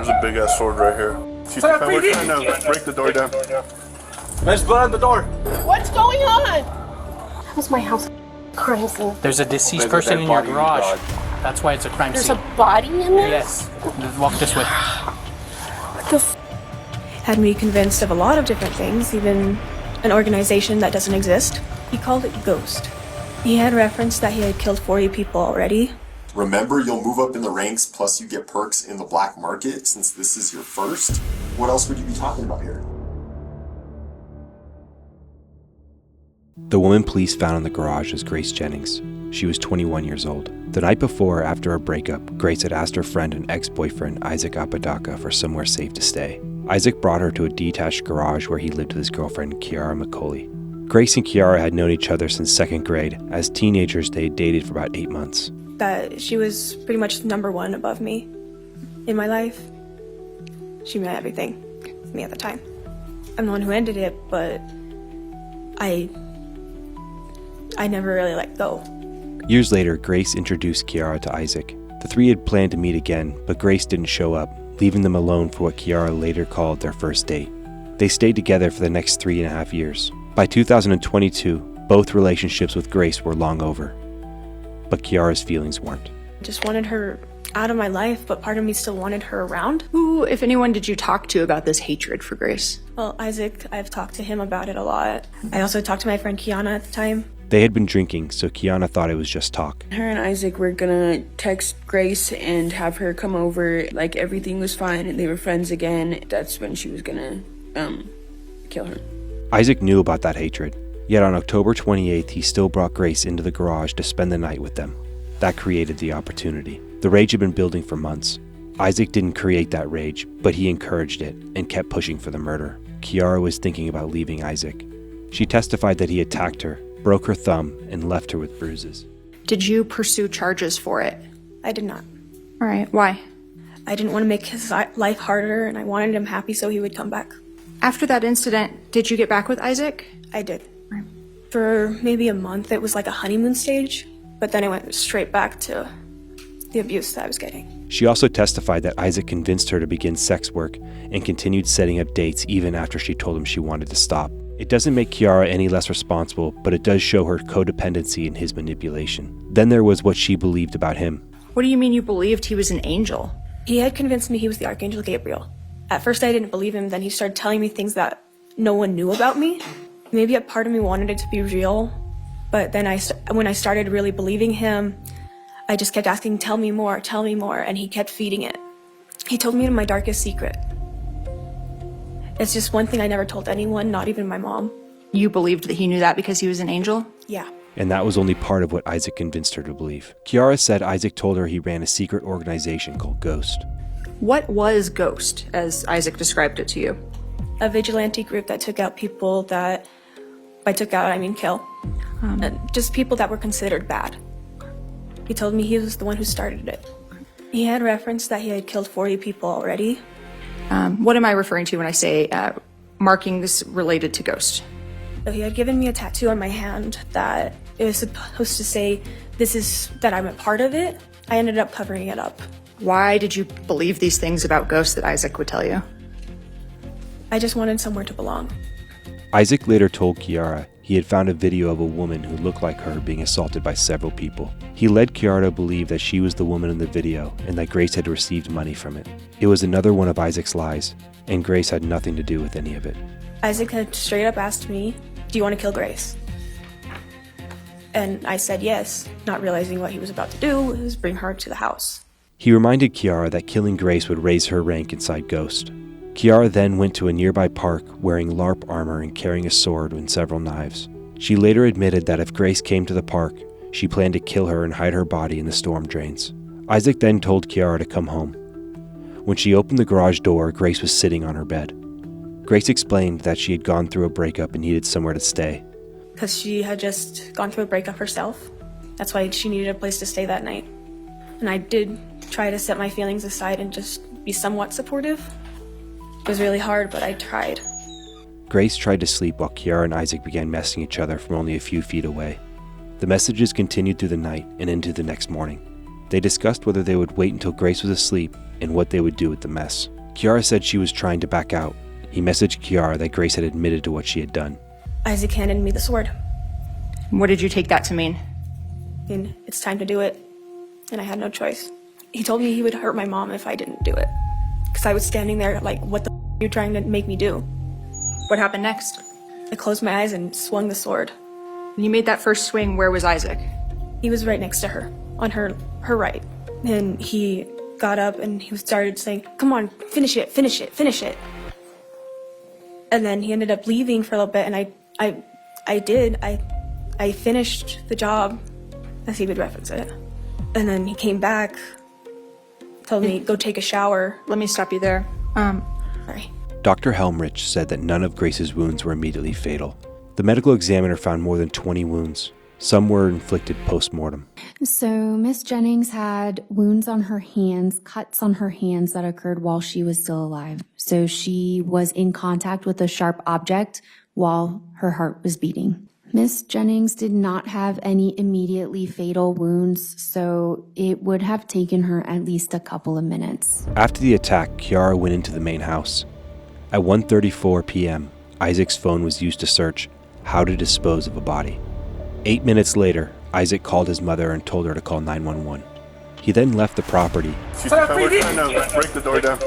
There's a big ass sword right here. We're trying to break the door down. There's blood on the door. What's going on? That was my house crime scene. There's a deceased person in your garage. That's why it's a crime There's scene. a body in there? Yes. Walk this way. What the f? Had me convinced of a lot of different things, even an organization that doesn't exist. He called it Ghost. He had referenced that he had killed 40 people already. Remember, you'll move up in the ranks, plus you get perks in the black market since this is your first. What else would you be talking about here? The woman police found in the garage was Grace Jennings. She was 21 years old. The night before, after a breakup, Grace had asked her friend and ex-boyfriend Isaac Apodaca for somewhere safe to stay. Isaac brought her to a detached garage where he lived with his girlfriend, Kiara McCulley. Grace and Kiara had known each other since second grade. As teenagers, they had dated for about 8 months. That she was pretty much number one above me in my life. She meant everything to me at the time. I'm the one who ended it, but I never really let go. Years later, Grace introduced Kiara to Isaac. The three had planned to meet again, but Grace didn't show up, leaving them alone for what Kiara later called their first date. They stayed together for the next 3.5 years. By 2022, both relationships with Grace were long over. But Kiara's feelings weren't. I just wanted her out of my life, but part of me still wanted her around. Who, if anyone, did you talk to about this hatred for Grace? Well, Isaac, I've talked to him about it a lot. I also talked to my friend Kiana at the time. They had been drinking, so Kiana thought it was just talk. Her and Isaac were gonna text Grace and have her come over, like everything was fine and they were friends again. That's when she was gonna kill her. Isaac knew about that hatred, yet on October 28th, he still brought Grace into the garage to spend the night with them. That created the opportunity. The rage had been building for months. Isaac didn't create that rage, but he encouraged it and kept pushing for the murder. Kiara was thinking about leaving Isaac. She testified that he attacked her, broke her thumb, and left her with bruises. Did you pursue charges for it? I did not. All right, why? I didn't want to make his life harder, and I wanted him happy so he would come back. After that incident, did you get back with Isaac? I did. For maybe a month, it was like a honeymoon stage, but then it went straight back to the abuse that I was getting. She also testified that Isaac convinced her to begin sex work and continued setting up dates even after she told him she wanted to stop. It doesn't make Kiara any less responsible, but it does show her codependency in his manipulation. Then there was what she believed about him. What do you mean you believed he was an angel? He had convinced me he was the Archangel Gabriel. At first I didn't believe him, then he started telling me things that no one knew about me. Maybe a part of me wanted it to be real, but then when I started really believing him, I just kept asking, tell me more, and he kept feeding it. He told me my darkest secret. It's just one thing I never told anyone, not even my mom. You believed that he knew that because he was an angel? Yeah. And that was only part of what Isaac convinced her to believe. Kiara said Isaac told her he ran a secret organization called Ghost. What was Ghost, as Isaac described it to you? A vigilante group that took out people that, by took out I mean kill. Just people that were considered bad. He told me he was the one who started it. He had referenced that he had killed 40 people already. What am I referring to when I say markings related to Ghost? So he had given me a tattoo on my hand that it was supposed to say, this is that I'm a part of it. I ended up covering it up. Why did you believe these things about Ghost that Isaac would tell you? I just wanted somewhere to belong. Isaac later told Kiara he had found a video of a woman who looked like her being assaulted by several people. He led Kiara to believe that she was the woman in the video and that Grace had received money from it. It was another one of Isaac's lies, and Grace had nothing to do with any of it. Isaac had straight up asked me, do you want to kill Grace? And I said yes, not realizing what he was about to do was bring her to the house. He reminded Kiara that killing Grace would raise her rank inside Ghost. Kiara then went to a nearby park wearing LARP armor and carrying a sword and several knives. She later admitted that if Grace came to the park, she planned to kill her and hide her body in the storm drains. Isaac then told Kiara to come home. When she opened the garage door, Grace was sitting on her bed. Grace explained that she had gone through a breakup and needed somewhere to stay. Because she had just gone through a breakup herself. That's why she needed a place to stay that night. And I did try to set my feelings aside and just be somewhat supportive. It was really hard, but I tried. Grace tried to sleep while Kiara and Isaac began messaging each other from only a few feet away. The messages continued through the night and into the next morning. They discussed whether they would wait until Grace was asleep and what they would do with the mess. Kiara said she was trying to back out. He messaged Kiara that Grace had admitted to what she had done. Isaac handed me the sword, What did you take that to mean? and it's time to do it. And I had no choice. He told me he would hurt my mom if I didn't do it. Because I was standing there like, what the are you trying to make me do? What happened next? I closed my eyes and swung the sword. When you made that first swing, where was Isaac? He was right next to her, on her right. And he got up and he started saying, come on, finish it, finish it, finish it. And then he ended up leaving for a little bit, and I finished the job, as he would reference it. And then he came back, told me, go take a shower. Let me stop you there. Sorry. Dr. Helmrich said that none of Grace's wounds were immediately fatal. The medical examiner found more than 20 wounds. Some were inflicted post-mortem. So Miss Jennings had wounds on her hands, cuts on her hands that occurred while she was still alive. So she was in contact with a sharp object while her heart was beating. Miss Jennings did not have any immediately fatal wounds, so it would have taken her at least a couple of minutes. After the attack, Kiara went into the main house. At 1:34 p.m., Isaac's phone was used to search how to dispose of a body. 8 minutes later, Isaac called his mother and told her to call 911. He then left the property. We're trying to break the door down.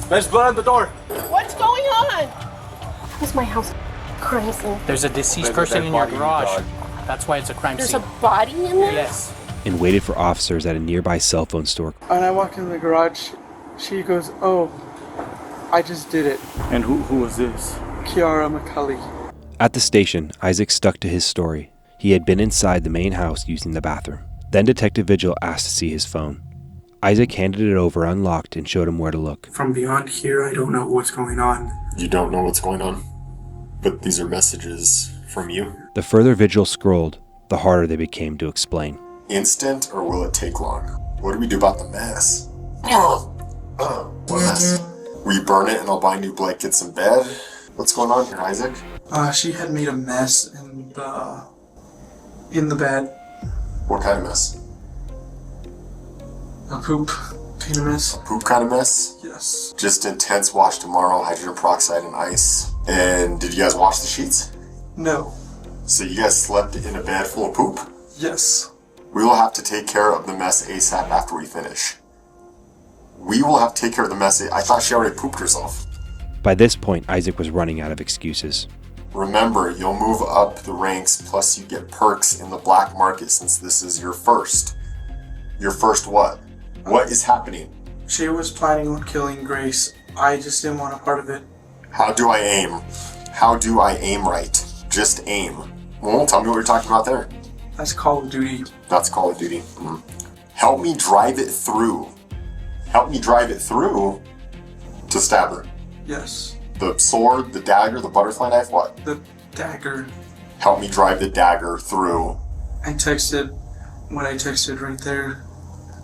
There's blood on the door. What's going on? That was my house. Crime scene. There's a deceased person in your garage. That's why it's a crime There's scene. a body in there? Yes. And waited for officers at a nearby cell phone store. When I walk in the garage, she goes, "Oh, I just did it." And who was this? Kiara McCulley. At the station, Isaac stuck to his story. He had been inside the main house using the bathroom. Then Detective Vigil asked to see his phone. Isaac handed it over unlocked and showed him where to look. From beyond here, I don't know what's going on. You don't know what's going on? But these are messages from you? The further Vigil scrolled, the harder they became to explain. Instant, or will it take long? What do we do about the mess? What mess? We burn it and I'll buy new blankets and bed? What's going on here, Isaac? She had made a mess in the bed. What kind of mess? A poop kind of mess. Poop kind of mess? Yes. Just intense wash tomorrow, hydrogen peroxide and ice. And did you guys wash the sheets? No. So you guys slept in a bed full of poop? Yes. We will have to take care of the mess ASAP after we finish. We will have to take care of the mess. I thought she already pooped herself. By this point, Isaac was running out of excuses. Remember, you'll move up the ranks, plus you get perks in the black market since this is your first. Your first what? What is happening? She was planning on killing Grace. I just didn't want a part of it. How do I aim? How do I aim right? Just aim. Well, tell me what you're talking about there. That's Call of Duty. That's Call of Duty. Help me drive it through. Help me drive it through to stab her. Yes. The sword, the dagger, the butterfly knife, what? The dagger. Help me drive the dagger through. I texted what I texted right there,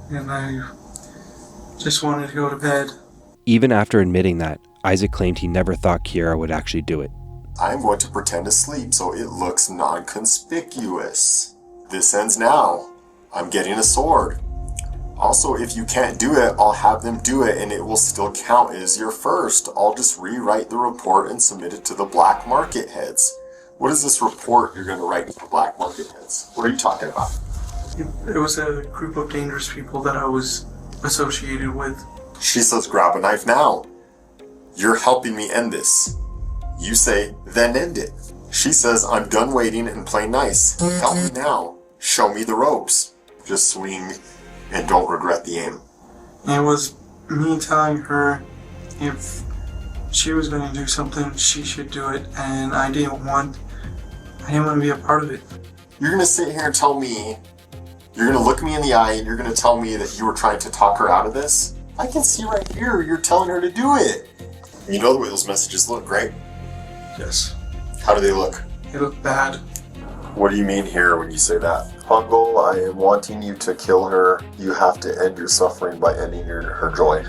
and I just wanted to go to bed. Even after admitting that, Isaac claimed he never thought Kiara would actually do it. I'm going to pretend to sleep so it looks non-conspicuous. This ends now. I'm getting a sword. Also, if you can't do it, I'll have them do it and it will still count as your first. I'll just rewrite the report and submit it to the black market heads. What is this report you're going to write to the black market heads? What are you talking about? It was a group of dangerous people that I was associated with. She says grab a knife now. You're helping me end this. You say, then end it. She says, I'm done waiting and play nice. Help me now. Show me the ropes. Just swing and don't regret the aim. It was me telling her if she was going to do something, she should do it, and I didn't want to be a part of it. You're going to sit here and tell me, you're going to look me in the eye and you're going to tell me that you were trying to talk her out of this? I can see right here, you're telling her to do it. You know the way those messages look, right? Yes. How do they look? They look bad. What do you mean here when you say that? Hungle, I am wanting you to kill her. You have to end your suffering by ending her joy.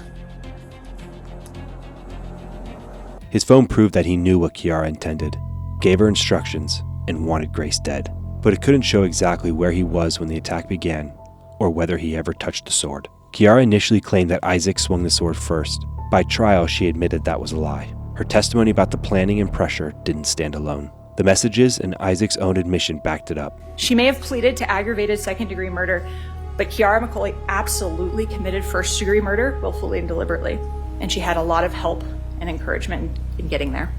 His phone proved that he knew what Kiara intended, gave her instructions, and wanted Grace dead. But it couldn't show exactly where he was when the attack began, or whether he ever touched the sword. Kiara initially claimed that Isaac swung the sword first. By trial, she admitted that was a lie. Her testimony about the planning and pressure didn't stand alone. The messages and Isaac's own admission backed it up. She may have pleaded to aggravated second-degree murder, but Kiara McCulley absolutely committed first-degree murder willfully and deliberately, and she had a lot of help and encouragement in getting there.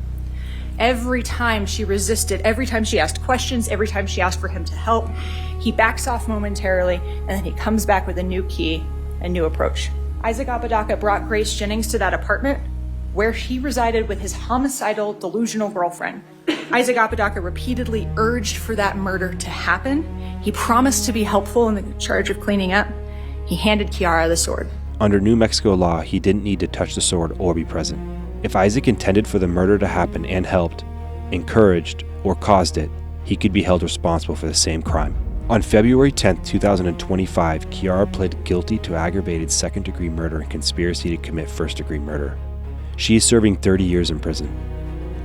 Every time she resisted, every time she asked questions, every time she asked for him to help, he backs off momentarily, and then he comes back with a new key, a new approach. Isaac Apodaca brought Grace Jennings to that apartment where he resided with his homicidal, delusional girlfriend. Isaac Apodaca repeatedly urged for that murder to happen. He promised to be helpful in the charge of cleaning up. He handed Kiara the sword. Under New Mexico law, he didn't need to touch the sword or be present. If Isaac intended for the murder to happen and helped, encouraged, or caused it, he could be held responsible for the same crime. On February 10, 2025, Kiara pled guilty to aggravated second-degree murder and conspiracy to commit first-degree murder. She is serving 30 years in prison.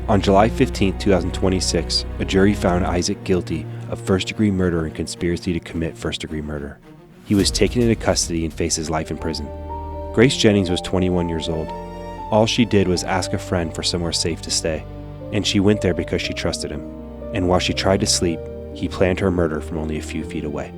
On July 15, 2026, a jury found Isaac guilty of first-degree murder and conspiracy to commit first-degree murder. He was taken into custody and faces life in prison. Grace Jennings was 21 years old. All she did was ask a friend for somewhere safe to stay, and she went there because she trusted him. And while she tried to sleep, he planned her murder from only a few feet away.